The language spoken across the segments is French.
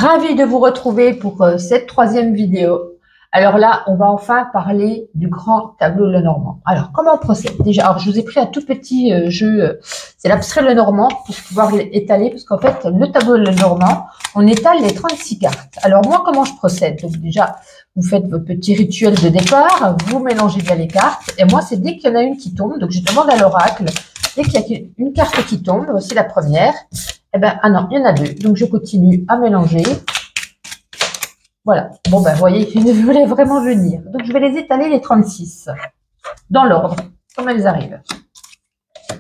Ravie de vous retrouver pour cette troisième vidéo. Alors là, on va enfin parler du grand tableau Lenormand. Alors, comment on procède? Déjà, alors, je vous ai pris un tout petit jeu, c'est l'abstrait Lenormand, pour pouvoir étaler, parce qu'en fait, le tableau Lenormand, on étale les 36 cartes. Alors, moi, comment je procède? Donc déjà, vous faites votre petit rituel de départ, vous mélangez bien les cartes, et moi, c'est dès qu'il y en a une qui tombe, donc je demande à l'oracle, dès qu'il y a une carte qui tombe, voici la première, eh ben, ah non, il y en a deux, donc je continue à mélanger. Voilà, bon ben vous voyez, je voulais vraiment venir. Donc je vais les étaler les 36, dans l'ordre, comme elles arrivent.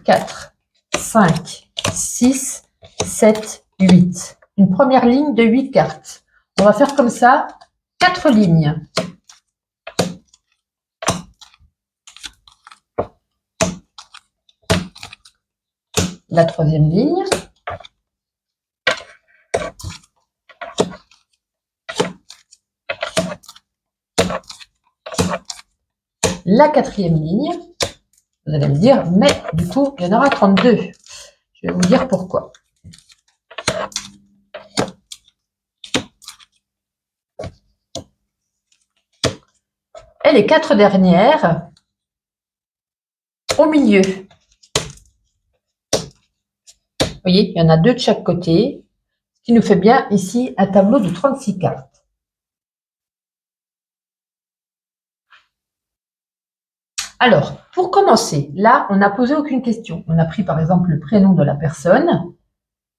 4, 5, 6, 7, 8. Une première ligne de 8 cartes. On va faire comme ça, 4 lignes. La troisième ligne. La quatrième ligne, vous allez me dire, mais du coup, il y en aura 32. Je vais vous dire pourquoi. Et les 4 dernières, au milieu. Vous voyez, il y en a 2 de chaque côté, ce qui nous fait bien ici un tableau de 36 cartes. Alors, pour commencer, là, on n'a posé aucune question. On a pris par exemple le prénom de la personne,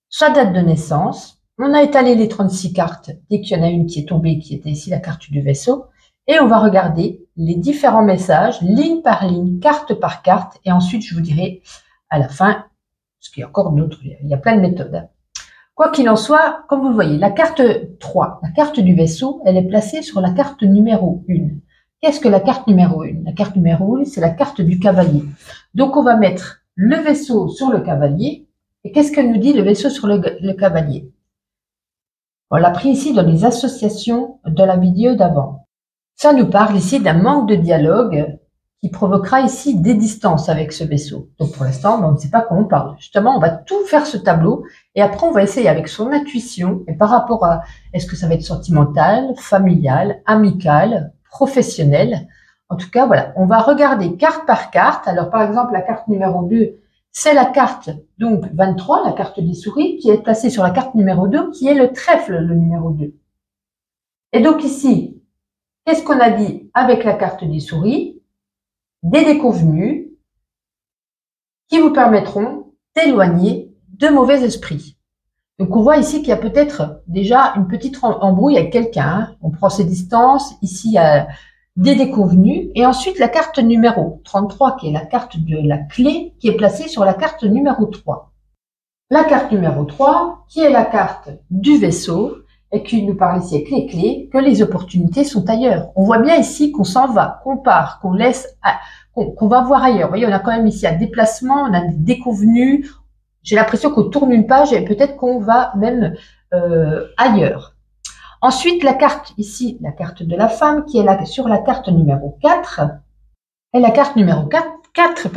sa date de naissance, on a étalé les 36 cartes dès qu'il y en a une qui est tombée, qui était ici la carte du vaisseau, et on va regarder les différents messages, ligne par ligne, carte par carte, et ensuite je vous dirai à la fin, parce qu'il y a encore d'autres, il y a plein de méthodes. Quoi qu'il en soit, comme vous le voyez, la carte 3, la carte du vaisseau, elle est placée sur la carte numéro 1. Qu'est-ce que la carte numéro 1? La carte numéro 1, c'est la carte du cavalier. Donc, on va mettre le vaisseau sur le cavalier. Et qu'est-ce que nous dit le vaisseau sur le cavalier? On l'a pris ici dans les associations de la vidéo d'avant. Ça nous parle ici d'un manque de dialogue qui provoquera ici des distances avec ce vaisseau. Donc, pour l'instant, on ne sait pas comment on parle. Justement, on va tout faire ce tableau. Et après, on va essayer avec son intuition et par rapport à est-ce que ça va être sentimental, familial, amical, professionnel. En tout cas, voilà, on va regarder carte par carte. Alors, par exemple, la carte numéro 2, c'est la carte, donc 23, la carte des souris, qui est placée sur la carte numéro 2, qui est le trèfle, le numéro 2. Et donc ici, qu'est-ce qu'on a dit avec la carte des souris? Des déconvenus qui vous permettront d'éloigner de mauvais esprits. Donc, on voit ici qu'il y a peut-être déjà une petite embrouille avec quelqu'un. On prend ses distances. Ici, il y a des déconvenus. Et ensuite, la carte numéro 33, qui est la carte de la clé, qui est placée sur la carte numéro 3. La carte numéro 3, qui est la carte du vaisseau, et qui nous parle ici avec les clés, que les opportunités sont ailleurs. On voit bien ici qu'on s'en va, qu'on part, qu'on laisse, qu'on va voir ailleurs. Vous voyez, on a quand même ici un déplacement, on a des déconvenus. J'ai l'impression qu'on tourne une page et peut-être qu'on va même ailleurs. Ensuite, la carte ici, la carte de la femme, qui est là sur la carte numéro 4, et la carte numéro 4,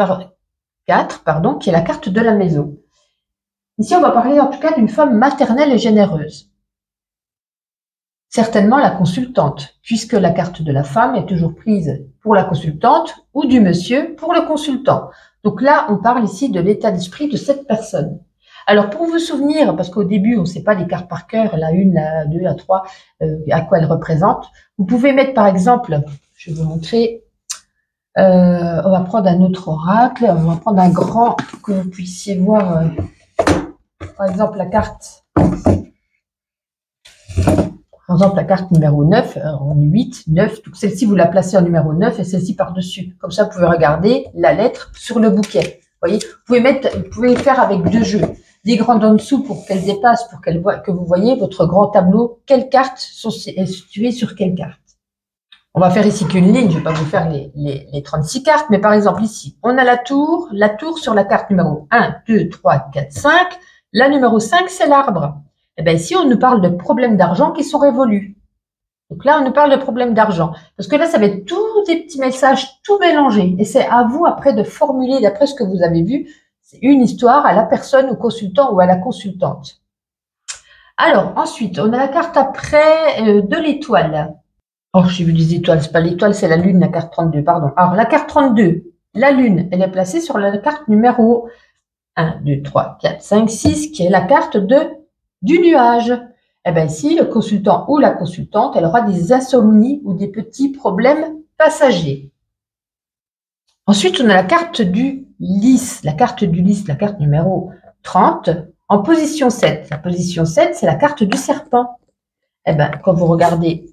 pardon, qui est la carte de la maison. Ici, on va parler en tout cas d'une femme maternelle et généreuse. Certainement la consultante, puisque la carte de la femme est toujours prise pour la consultante ou du monsieur pour le consultant. Donc là, on parle ici de l'état d'esprit de cette personne. Alors, pour vous souvenir, parce qu'au début, on ne sait pas les cartes par cœur, la 1, la 2, la 3, à quoi elles représentent. Vous pouvez mettre, par exemple, je vais vous montrer, on va prendre un autre oracle, on va prendre un grand, pour que vous puissiez voir, par exemple, la carte... Par exemple, la carte numéro 9, en 8, 9, donc celle-ci, vous la placez en numéro 9 et celle-ci par-dessus. Comme ça, vous pouvez regarder la lettre sur le bouquet. Vous voyez, vous pouvez faire avec 2 jeux. Des grandes en dessous pour qu'elles dépassent, pour que vous voyez votre grand tableau, quelles cartes est située sur quelle carte. On va faire ici qu'une ligne, je ne vais pas vous faire les 36 cartes, mais par exemple ici, on a la tour sur la carte numéro 1, 2, 3, 4, 5. La numéro 5, c'est l'arbre. Et bien ici, on nous parle de problèmes d'argent qui sont révolus. Donc là, on nous parle de problèmes d'argent. Parce que là, ça va être tous des petits messages, tout mélangés. Et c'est à vous, après, de formuler, d'après ce que vous avez vu, c'est une histoire à la personne, au consultant ou à la consultante. Alors, ensuite, on a la carte après de l'étoile. Oh, j'ai vu des étoiles, c'est pas l'étoile, c'est la lune, la carte 32, pardon. Alors, la carte 32, la lune, elle est placée sur la carte numéro 1, 2, 3, 4, 5, 6, qui est la carte du nuage. Eh bien ici, le consultant ou la consultante, elle aura des insomnies ou des petits problèmes passagers. Ensuite, on a la carte du lys. La carte du lys, la carte numéro 30, en position 7. La position 7, c'est la carte du serpent. Eh bien, quand vous regardez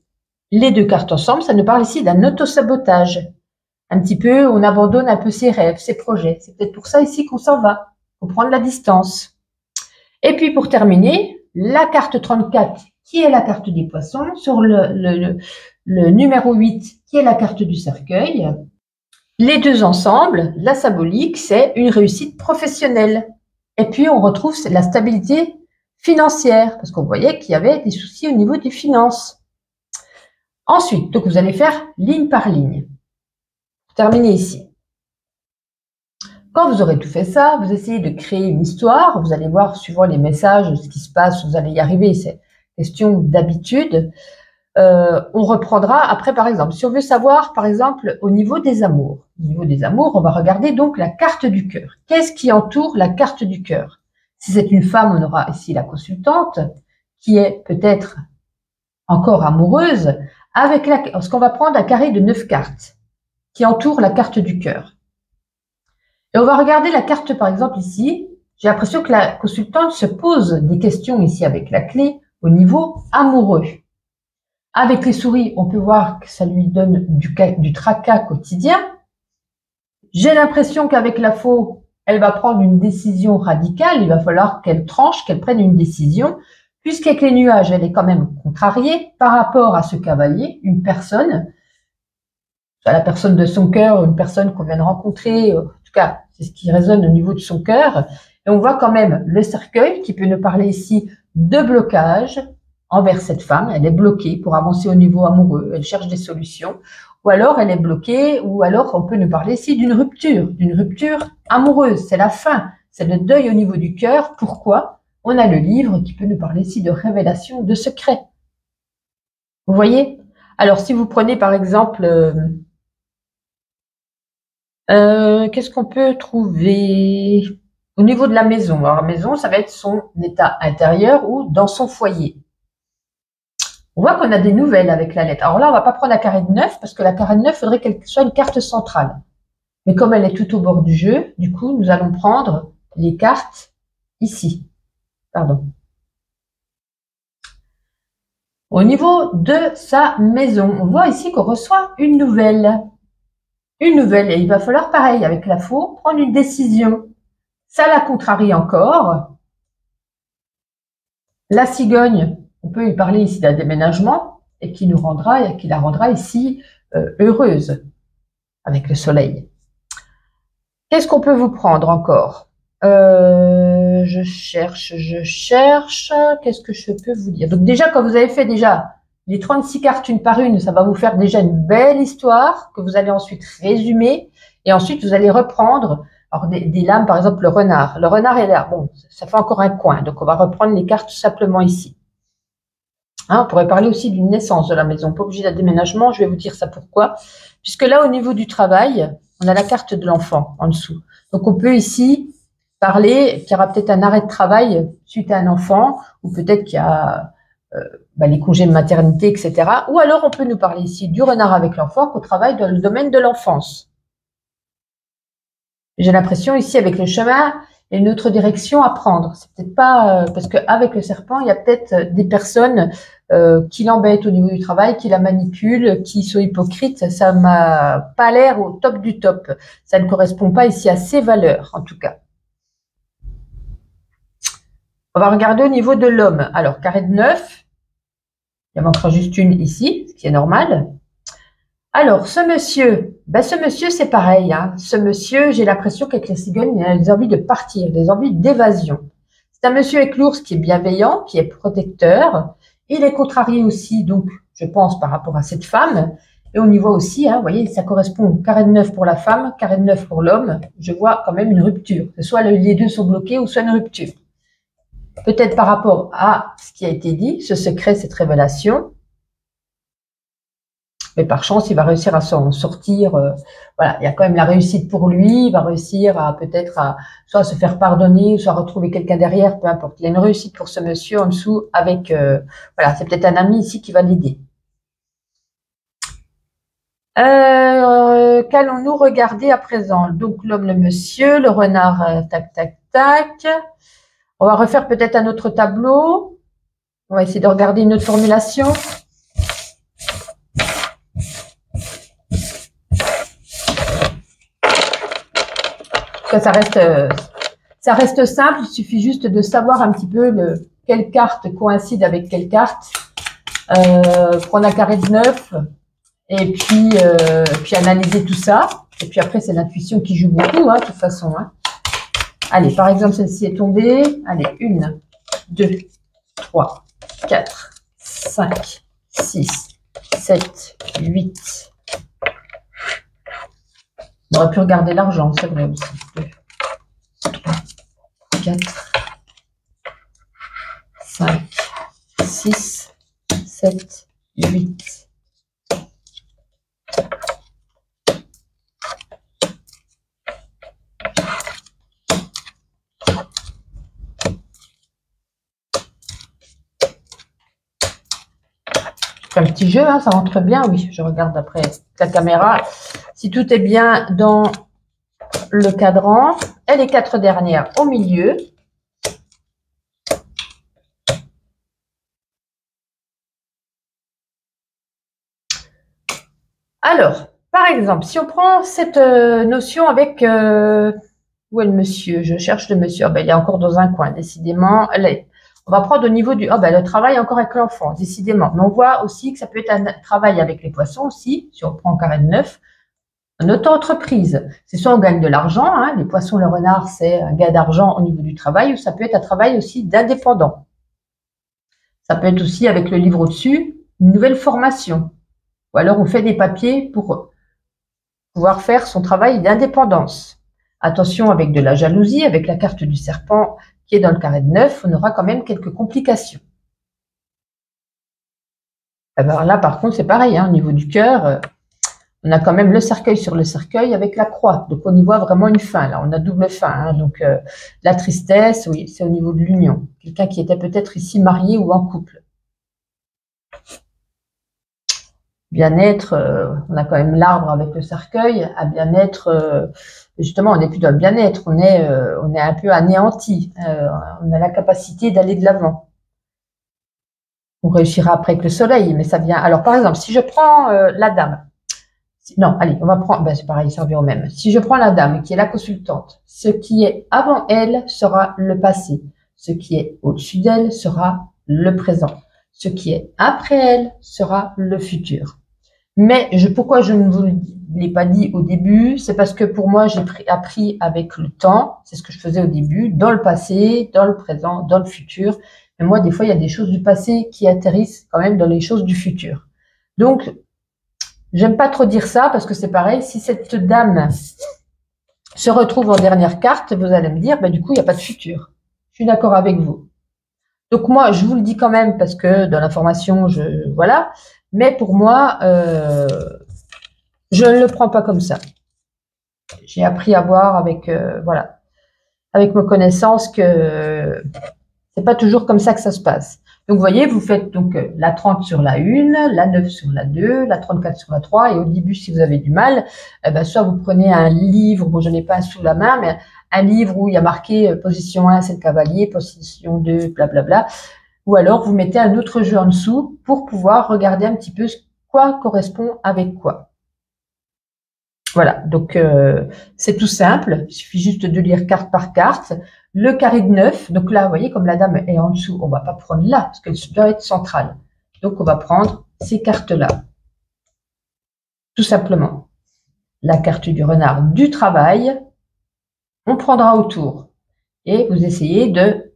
les deux cartes ensemble, ça nous parle ici d'un autosabotage. Un petit peu, on abandonne un peu ses rêves, ses projets. C'est peut-être pour ça ici qu'on s'en va. Il faut prendre la distance. Et puis, pour terminer, la carte 34, qui est la carte des poissons, sur le numéro 8, qui est la carte du cercueil. Les deux ensemble, la symbolique, c'est une réussite professionnelle. Et puis, on retrouve la stabilité financière, parce qu'on voyait qu'il y avait des soucis au niveau des finances. Ensuite, donc vous allez faire ligne par ligne. Pour terminer ici. Quand vous aurez tout fait ça, vous essayez de créer une histoire. Vous allez voir, suivant les messages, ce qui se passe, vous allez y arriver. C'est question d'habitude. On reprendra après, par exemple, si on veut savoir, par exemple, au niveau des amours. Au niveau des amours, on va regarder donc la carte du cœur. Qu'est-ce qui entoure la carte du cœur? Si c'est une femme, on aura ici la consultante, qui est peut-être encore amoureuse, avec ce qu'on va prendre un carré de 9 cartes, qui entoure la carte du cœur. Et on va regarder la carte, par exemple, ici. J'ai l'impression que la consultante se pose des questions ici avec la clé au niveau amoureux. Avec les souris, on peut voir que ça lui donne du tracas quotidien. J'ai l'impression qu'avec la faux, elle va prendre une décision radicale. Il va falloir qu'elle tranche, qu'elle prenne une décision. Puisqu'avec les nuages, elle est quand même contrariée par rapport à ce cavalier, une personne, la personne de son cœur, une personne qu'on vient de rencontrer, en tout cas, c'est ce qui résonne au niveau de son cœur. Et on voit quand même le cercueil qui peut nous parler ici de blocage envers cette femme. Elle est bloquée pour avancer au niveau amoureux. Elle cherche des solutions. Ou alors, elle est bloquée, ou alors, on peut nous parler ici d'une rupture amoureuse. C'est la fin. C'est le deuil au niveau du cœur. Pourquoi? On a le livre qui peut nous parler ici de révélation, de secret. Vous voyez? Alors, si vous prenez par exemple, qu'est-ce qu'on peut trouver au niveau de la maison? Alors, la maison, ça va être son état intérieur ou dans son foyer. On voit qu'on a des nouvelles avec la lettre. Alors là, on va pas prendre la carré de 9 parce que la carré de 9, il faudrait qu'elle soit une carte centrale. Mais comme elle est tout au bord du jeu, du coup, nous allons prendre les cartes ici. Pardon. Au niveau de sa maison, on voit ici qu'on reçoit une nouvelle. Une nouvelle, et il va falloir, pareil, avec la faux, prendre une décision. Ça la contrarie encore. La cigogne, on peut y parler ici d'un déménagement, et qui la rendra ici heureuse, avec le soleil. Qu'est-ce qu'on peut vous prendre encore? Je cherche. Qu'est-ce que je peux vous dire? Donc déjà, quand vous avez fait déjà les 36 cartes une par une, ça va vous faire déjà une belle histoire que vous allez ensuite résumer. Et ensuite, vous allez reprendre alors des lames, par exemple le renard. Le renard est là. Bon, ça fait encore un coin. Donc, on va reprendre les cartes tout simplement ici. Hein, on pourrait parler aussi d'une naissance de la maison. Pas obligé d'un déménagement. Je vais vous dire ça pourquoi. Puisque là, au niveau du travail, on a la carte de l'enfant en dessous. Donc, on peut ici parler qu'il y aura peut-être un arrêt de travail suite à un enfant, ou peut-être qu'il y a les congés de maternité, etc. Ou alors, on peut nous parler ici du renard avec l'enfant qu'on travaille dans le domaine de l'enfance. J'ai l'impression ici, avec le chemin, il y a une autre direction à prendre. C'est peut-être pas parce qu'avec le serpent, il y a peut-être des personnes qui l'embêtent au niveau du travail, qui la manipulent, qui sont hypocrites. Ça m'a pas l'air au top du top. Ça ne correspond pas ici à ses valeurs, en tout cas. On va regarder au niveau de l'homme. Alors, carré de 9. Il en manquera juste une ici, ce qui est normal. Alors, ce monsieur, c'est pareil. Hein. Ce monsieur, j'ai l'impression qu'avec les cigognes, il a des envies de partir, des envies d'évasion. C'est un monsieur avec l'ours qui est bienveillant, qui est protecteur. Il est contrarié aussi, donc, je pense, par rapport à cette femme. Et on y voit aussi, hein, vous voyez, ça correspond au carré de 9 pour la femme, carré de 9 pour l'homme. Je vois quand même une rupture. Soit les deux sont bloqués ou soit une rupture. peut-être par rapport à ce qui a été dit, ce secret, cette révélation. Mais par chance, il va réussir à s'en sortir. Voilà, il y a quand même la réussite pour lui. Il va réussir à peut-être soit se faire pardonner, soit retrouver quelqu'un derrière, peu importe. Il y a une réussite pour ce monsieur en dessous avec, voilà, c'est peut-être un ami ici qui va l'aider. Qu'allons-nous regarder à présent? Donc l'homme, le monsieur, le renard, tac, tac, tac. On va refaire peut-être un autre tableau. On va essayer de regarder une autre formulation. Ça reste simple, il suffit juste de savoir un petit peu quelle carte coïncide avec quelle carte. Prendre un carré de 9 et puis analyser tout ça. Et puis après, c'est l'intuition qui joue beaucoup, hein, de toute façon. Hein. Allez, par exemple, celle-ci est tombée. Allez, 1, 2, 3, 4, 5, 6, 7, 8. On aurait pu regarder l'argent, c'est vrai aussi. 2, 3, 4, 5, 6, 7, 8. C'est un petit jeu, hein, ça rentre bien, oui. Je regarde après la caméra. Si tout est bien dans le cadran, et les 4 dernières au milieu. Alors, par exemple, si on prend cette notion avec... où est le monsieur? Je cherche le monsieur. Oh, ben, il est encore dans un coin, décidément. On va prendre au niveau du... Oh, ben, le travail encore avec l'enfant, décidément. Mais on voit aussi que ça peut être un travail avec les poissons aussi, si on prend carré de 9. En auto-entreprise, c'est soit on gagne de l'argent, hein, les poissons, le renard, c'est un gain d'argent au niveau du travail, ou ça peut être un travail aussi d'indépendant. Ça peut être aussi avec le livre au-dessus, une nouvelle formation. Ou alors on fait des papiers pour pouvoir faire son travail d'indépendance. Attention avec de la jalousie, avec la carte du serpent qui est dans le carré de 9, on aura quand même quelques complications. Alors là, par contre, c'est pareil, hein, au niveau du cœur, on a quand même le cercueil sur le cercueil avec la croix. Donc, on y voit vraiment une fin. Là, on a double fin. Hein, donc, la tristesse, oui, c'est au niveau de l'union. Quelqu'un qui était peut-être ici marié ou en couple. Bien-être, on a quand même l'arbre avec le cercueil. À bien-être, justement, on n'est plus dans le bien-être. On est un peu anéanti. On a la capacité d'aller de l'avant. On réussira après avec le soleil, mais ça vient. Alors, par exemple, si je prends la dame. Non, allez, on va prendre, ben c'est pareil, ça revient au même. Si je prends la dame qui est la consultante, ce qui est avant elle sera le passé. Ce qui est au-dessus d'elle sera le présent. Ce qui est après elle sera le futur. Mais pourquoi je ne vous l'ai pas dit au début, c'est parce que pour moi, j'ai appris avec le temps, c'est ce que je faisais au début, dans le passé, dans le présent, dans le futur. Mais moi, des fois, il y a des choses du passé qui atterrissent quand même dans les choses du futur. Donc, j'aime pas trop dire ça parce que c'est pareil, si cette dame se retrouve en dernière carte, vous allez me dire, bah, du coup, il n'y a pas de futur. Je suis d'accord avec vous. Donc moi, je vous le dis quand même parce que dans l'information, voilà. Mais pour moi, je ne le prends pas comme ça. J'ai appris à voir avec, voilà, avec mes connaissances que c'est pas toujours comme ça que ça se passe. Donc, vous voyez, vous faites donc la 30 sur la 1, la 9 sur la 2, la 34 sur la 3. Et au début, si vous avez du mal, soit vous prenez un livre, bon, je n'ai pas un sous la main, mais un livre où il y a marqué position 1, c'est le cavalier, position 2, blablabla. Ou alors, vous mettez un autre jeu en dessous pour pouvoir regarder un petit peu quoi correspond avec quoi. Voilà, donc c'est tout simple. Il suffit juste de lire carte par carte. Le carré de 9, donc là, vous voyez, comme la dame est en dessous, on ne va pas prendre là, parce qu'elle doit être centrale. Donc, on va prendre ces cartes-là. Tout simplement. La carte du renard du travail, on prendra autour. Et vous essayez de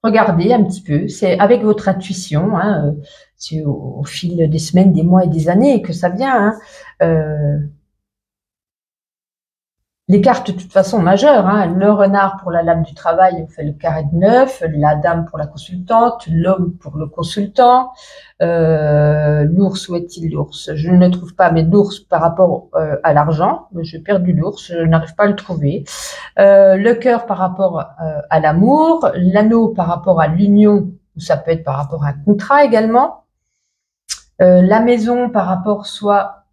regarder un petit peu. C'est avec votre intuition, hein, c'est au fil des semaines, des mois et des années que ça vient. Hein, Les cartes, de toute façon, majeures, hein. Le renard pour la lame du travail, on fait le carré de 9, la dame pour la consultante, l'homme pour le consultant, l'ours, où est-il l'ours? Je ne le trouve pas, mais l'ours par rapport à l'argent, j'ai perdu l'ours, je n'arrive pas à le trouver. Le cœur par rapport à l'amour, l'anneau par rapport à l'union, ou ça peut être par rapport à un contrat également, la maison par rapport soit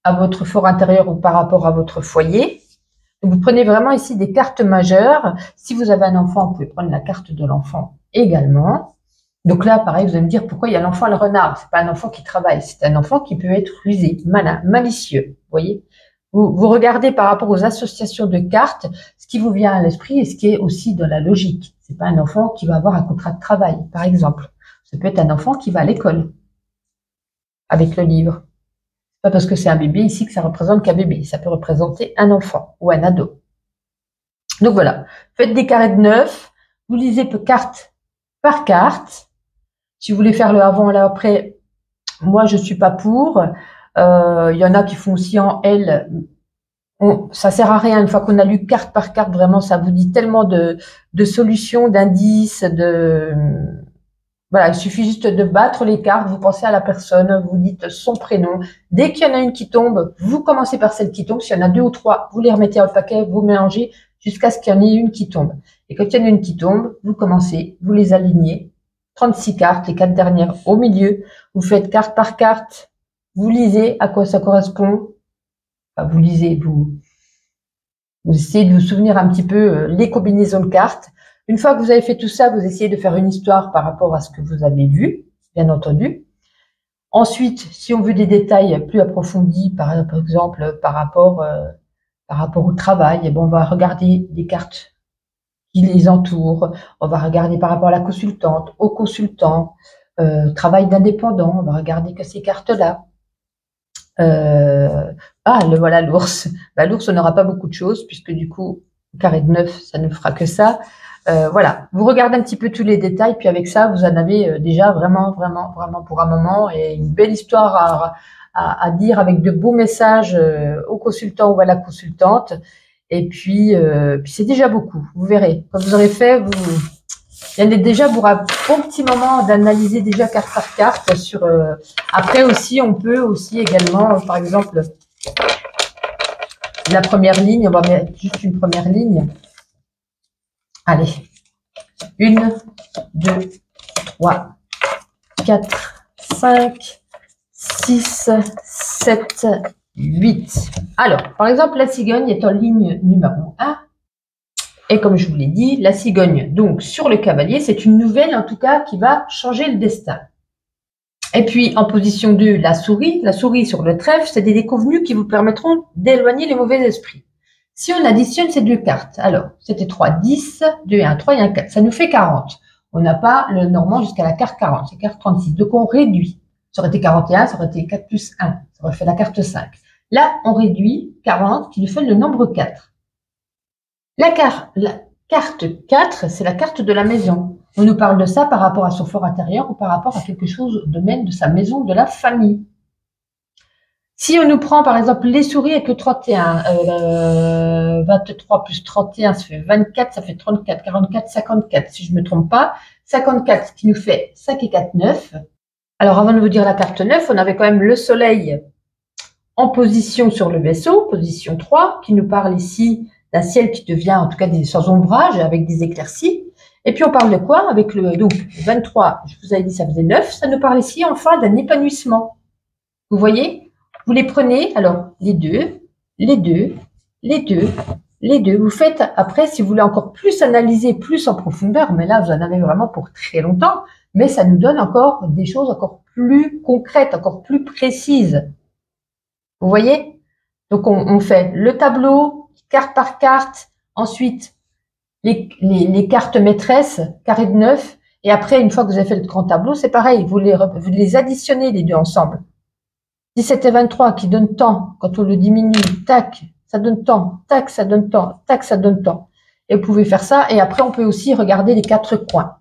à votre fort intérieur ou par rapport à votre foyer. Donc, vous prenez vraiment ici des cartes majeures. Si vous avez un enfant, vous pouvez prendre la carte de l'enfant également. Donc là, pareil, vous allez me dire pourquoi il y a l'enfant le renard. C'est pas un enfant qui travaille, c'est un enfant qui peut être rusé, malin, malicieux. Vous voyez, vous regardez par rapport aux associations de cartes, ce qui vous vient à l'esprit et ce qui est aussi dans la logique. C'est pas un enfant qui va avoir un contrat de travail, par exemple. Ça peut être un enfant qui va à l'école avec le livre. Pas parce que c'est un bébé ici que ça représente qu'un bébé. Ça peut représenter un enfant ou un ado. Donc voilà, faites des carrés de 9. Vous lisez carte par carte. Si vous voulez faire le avant et l'après, moi je suis pas pour. Il y en a qui font aussi en L. Ça sert à rien. Une fois qu'on a lu carte par carte, vraiment, ça vous dit tellement de solutions, d'indices, voilà, il suffit juste de battre les cartes, vous pensez à la personne, vous dites son prénom. Dès qu'il y en a une qui tombe, vous commencez par celle qui tombe. S'il y en a 2 ou 3, vous les remettez au paquet, vous mélangez jusqu'à ce qu'il y en ait une qui tombe. Et quand il y en a une qui tombe, vous commencez, vous les alignez. 36 cartes, les 4 dernières au milieu. Vous faites carte par carte. Vous lisez à quoi ça correspond. Enfin, vous lisez, vous essayez de vous souvenir un petit peu les combinaisons de cartes. Une fois que vous avez fait tout ça, vous essayez de faire une histoire par rapport à ce que vous avez vu, bien entendu. Ensuite, si on veut des détails plus approfondis, par exemple par rapport au travail, eh ben, on va regarder des cartes qui les entourent. On va regarder par rapport à la consultante, au consultant, travail d'indépendant. On va regarder que ces cartes-là. Voilà l'ours. L'ours, on n'aura pas beaucoup de choses puisque du coup, carré de 9, ça ne fera que ça. Voilà, vous regardez un petit peu tous les détails, puis avec ça, vous en avez déjà vraiment pour un moment et une belle histoire à dire avec de beaux messages au consultant ou à la consultante. Et puis c'est déjà beaucoup. Vous verrez, quand vous aurez fait, il y en a déjà pour un bon petit moment d'analyser déjà carte par carte. Après aussi, on peut aussi également, par exemple, la première ligne, on va mettre juste une première ligne. Allez, 1, 2, 3, 4, 5, 6, 7, 8. Alors, par exemple, la cigogne est en ligne numéro 1. Et comme je vous l'ai dit, la cigogne, donc sur le cavalier, c'est une nouvelle en tout cas qui va changer le destin. Et puis en position 2, la souris sur le trèfle, c'est des déconvenus qui vous permettront d'éloigner les mauvais esprits. Si on additionne ces 2 cartes, alors c'était 3, 10, 2 et 1, 3 et 1, 4, ça nous fait 40. On n'a pas le normand jusqu'à la carte 40, c'est carte 36, donc on réduit. Ça aurait été 41, ça aurait été 4 plus 1, ça aurait fait la carte 5. Là, on réduit 40 qui nous fait le nombre 4. La carte 4, c'est la carte de la maison. On nous parle de ça par rapport à son fort intérieur ou par rapport à quelque chose de même de sa maison, de la famille. Si on nous prend par exemple les souris avec le 31, 23 plus 31, ça fait 24, ça fait 34, 44, 54, si je ne me trompe pas. 54, ce qui nous fait 5 et 4, 9. Alors avant de vous dire la carte 9, on avait quand même le soleil en position sur le vaisseau, position 3, qui nous parle ici d'un ciel qui devient en tout cas sans ombrage, avec des éclaircies. Et puis on parle de quoi? Avec donc 23, je vous avais dit ça faisait 9, ça nous parle ici enfin d'un épanouissement. Vous voyez? Vous les prenez, alors les deux, vous faites après, si vous voulez encore plus analyser, plus en profondeur, mais là vous en avez vraiment pour très longtemps, mais ça nous donne encore des choses encore plus concrètes, encore plus précises. Vous voyez? Donc on fait le tableau, carte par carte, ensuite les cartes maîtresses, carré de 9, et après, une fois que vous avez fait le grand tableau, c'est pareil, vous les additionnez les deux ensemble. 17 et 23 qui donnent temps, quand on le diminue, tac, ça donne temps, tac, ça donne temps, tac, ça donne temps. Et vous pouvez faire ça, et après on peut aussi regarder les 4 coins.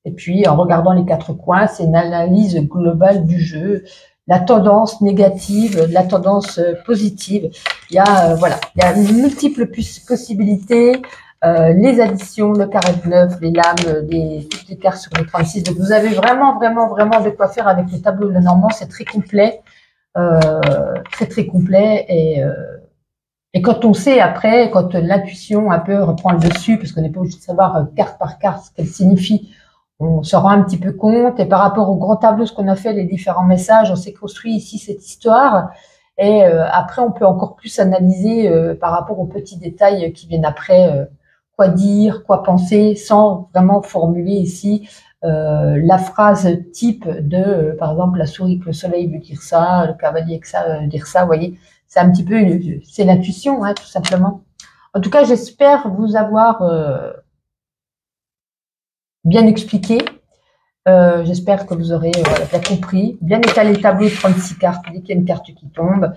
Et puis en regardant les 4 coins, c'est une analyse globale du jeu, la tendance négative, la tendance positive. Il y a, voilà, il y a multiples possibilités. Les additions, le carré de 9, les lames, toutes les cartes sur les 36. Donc, vous avez vraiment, vraiment, vraiment de quoi faire avec le tableau de Normand. C'est très complet, très, très complet. Et quand on sait après, quand l'intuition un peu reprend le dessus, parce qu'on n'est pas obligé de savoir carte par carte ce qu'elle signifie, on se rend un petit peu compte. Et par rapport au grand tableau, ce qu'on a fait, les différents messages, on s'est construit ici cette histoire. Et après, on peut encore plus analyser par rapport aux petits détails qui viennent après, quoi dire, quoi penser, sans vraiment formuler ici la phrase type de, par exemple, la souris que le soleil veut dire ça, le cavalier que ça veut dire ça, vous voyez. C'est un petit peu, c'est l'intuition, hein, tout simplement. En tout cas, j'espère vous avoir bien expliqué. J'espère que vous aurez bien compris, bien étaler le tableau de 36 cartes dès qu'il y a une carte qui tombe.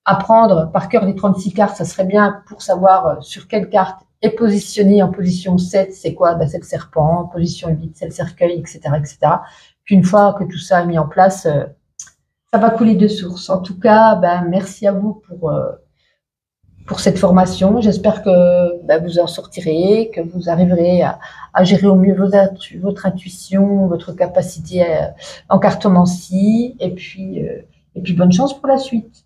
Apprendre par cœur les 36 cartes, ça serait bien pour savoir sur quelle carte est positionnée. En position 7, c'est quoi? Ben, c'est le serpent. En position 8, c'est le cercueil, etc., etc. Puis une fois que tout ça est mis en place, ça va couler de source. En tout cas, ben, merci à vous pour cette formation. J'espère que ben, vous en sortirez, que vous arriverez à gérer au mieux votre intuition, votre capacité en cartomancie. Et puis bonne chance pour la suite.